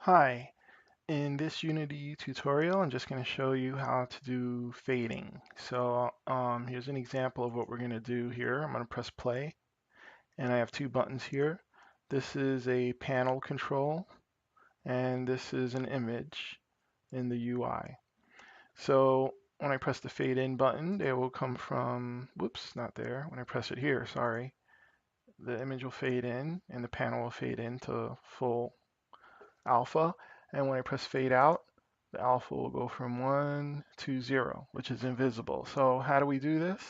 Hi, in this Unity tutorial, I'm just going to show you how to do fading. So here's an example of what we're going to do here. I'm going to press play, and I have two buttons here. This is a panel control, and this is an image in the UI. So when I press the fade in button, it will come from, whoops, not there. When I press it here, sorry, the image will fade in, and the panel will fade into full alpha, and when I press fade out, the alpha will go from 1 to 0, which is invisible. So how do we do this?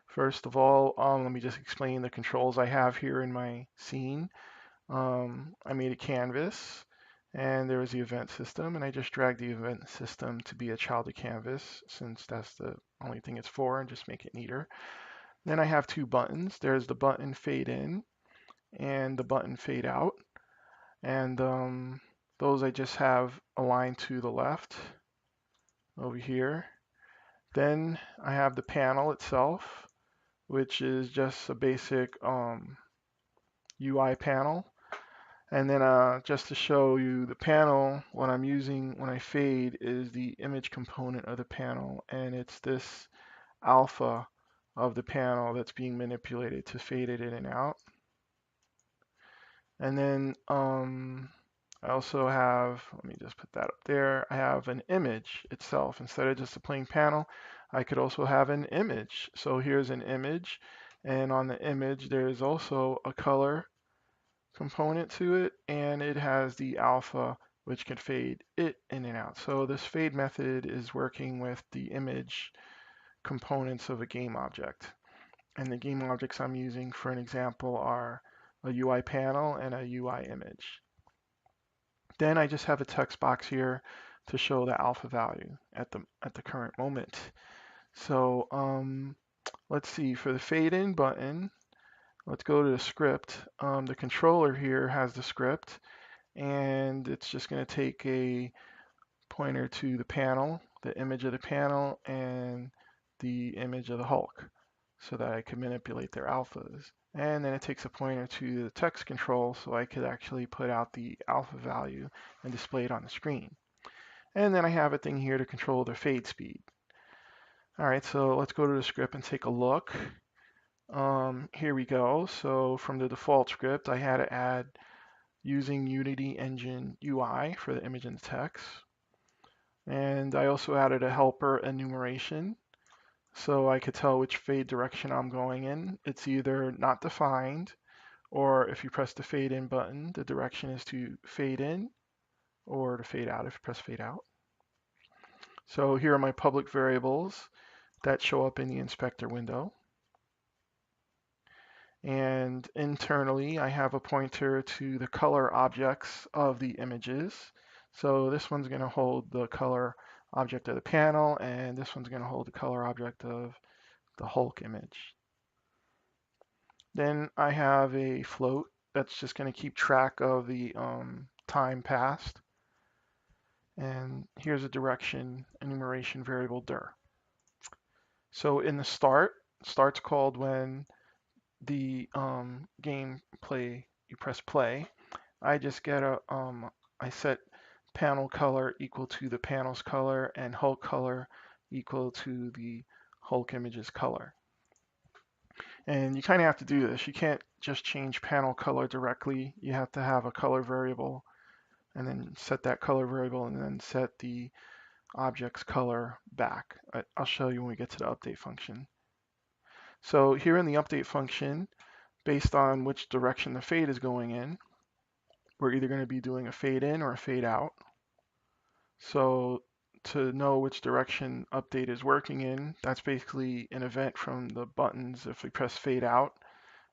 First of all, let me just explain the controls I have here in my scene. I made a canvas, and there is the event system, and I just dragged the event system to be a child of canvas, since that's the only thing it's for, and just make it neater. Then I have two buttons. There's the button fade in and the button fade out. And those I just have aligned to the left over here. Then I have the panel itself, which is just a basic UI panel. And then just to show you the panel, what I'm using when I fade is the image component of the panel, and it's this alpha of the panel that's being manipulated to fade it in and out. And then I also have, let me just put that up there, I have an image itself. Instead of just a plain panel, I could also have an image. So here's an image, and on the image there's also a color component to it, and it has the alpha, which can fade it in and out. So this fade method is working with the image components of a game object. And the game objects I'm using for an example are a UI panel and a UI image. Then I just have a text box here to show the alpha value at the current moment. So let's see, for the fade in button, let's go to the script. The controller here has the script, and it's just going to take a pointer to the panel, the image of the panel, and the image of the Hulk, so that I can manipulate their alphas. And then it takes a pointer to the text control, so I could actually put out the alpha value and display it on the screen. And then I have a thing here to control the fade speed. All right, so let's go to the script and take a look. Here we go. So from the default script, I had to add using Unity Engine UI for the image and the text. And I also added a helper enumeration, so I could tell which fade direction I'm going in. It's either not defined, or if you press the fade in button, the direction is to fade in, or to fade out if you press fade out. So here are my public variables that show up in the inspector window. And internally, I have a pointer to the color objects of the images. So this one's going to hold the color object of the panel, and this one's going to hold the color object of the Hulk image. Then I have a float that's just going to keep track of the time passed. And here's a direction enumeration variable dir. So in the start's called when the game you press play. I just get I set panel color equal to the panel's color and Hulk color equal to the Hulk image's color. And you kind of have to do this. You can't just change panel color directly. You have to have a color variable and then set that color variable and then set the object's color back. I'll show you when we get to the update function. So here in the update function, based on which direction the fade is going in, we're either going to be doing a fade in or a fade out. So to know which direction update is working in, that's basically an event from the buttons. If we press fade out,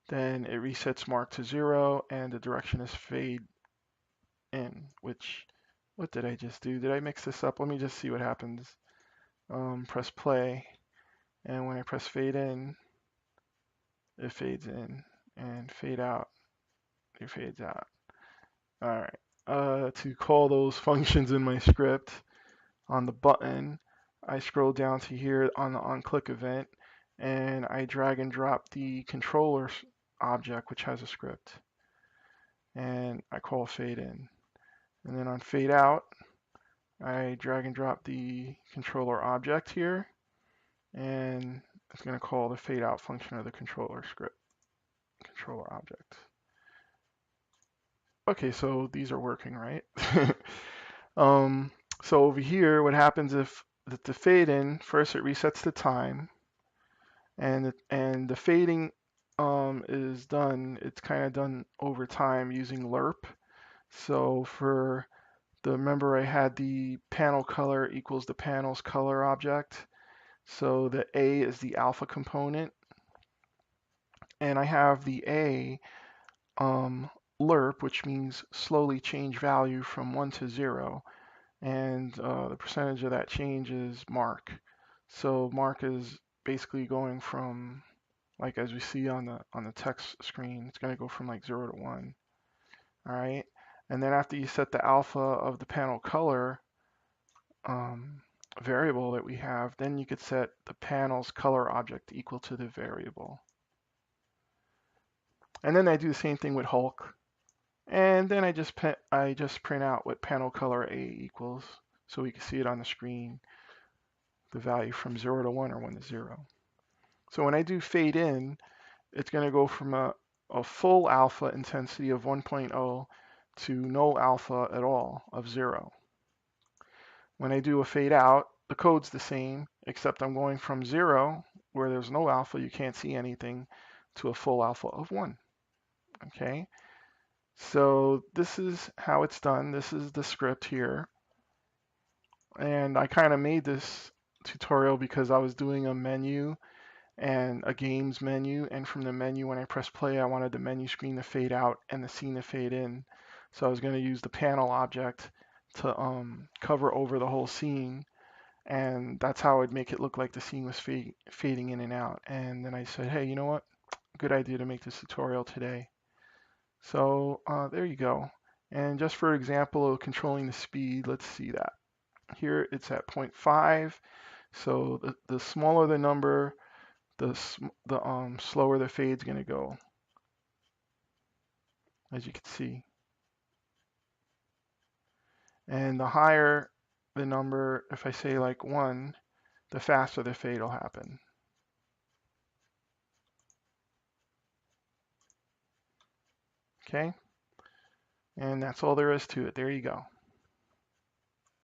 then it resets mark to 0 and the direction is fade in, which, what did I just do? Did I mix this up? Let me just see what happens. Press play, and when I press fade in, it fades in, and fade out, it fades out. All right, to call those functions in my script, on the button, I scroll down to here on the onClick event, and I drag and drop the controller object, which has a script, and I call fade in. And then on fade out, I drag and drop the controller object here, and it's going to call the fade out function of the controller script, controller object. Okay, so these are working, right? So over here, what happens if the fade in, first it resets the time, and the fading is done, it's kind of done over time using Lerp. So remember I had the panel color equals the panel's color object. So the A is the alpha component, and I have the A Lerp, which means slowly change value from 1 to 0, and the percentage of that change is mark. So mark is basically going from, like as we see on the text screen, it's going to go from like 0 to 1. All right, and then after you set the alpha of the panel color variable that we have, then you could set the panel's color object equal to the variable. And then I do the same thing with Hulk. And then I just print out what panel color A equals, so we can see it on the screen, the value from 0 to 1 or 1 to 0. So when I do fade in, it's going to go from a full alpha intensity of 1.0 to no alpha at all of 0. When I do a fade out, the code's the same, except I'm going from 0, where there's no alpha, you can't see anything, to a full alpha of 1. Okay? So this is how it's done. This is the script here. And I kind of made this tutorial because I was doing a menu and a games menu. And from the menu, when I press play, I wanted the menu screen to fade out and the scene to fade in. So I was going to use the panel object to cover over the whole scene. And that's how I'd make it look like the scene was fading in and out. And then I said, hey, you know what? Good idea to make this tutorial today. So there you go. And just for example of controlling the speed, let's see that. Here it's at 0.5. So the smaller the number, the slower the fade's going to go, as you can see. And the higher the number, if I say like 1, the faster the fade will happen. Okay? And that's all there is to it. There you go.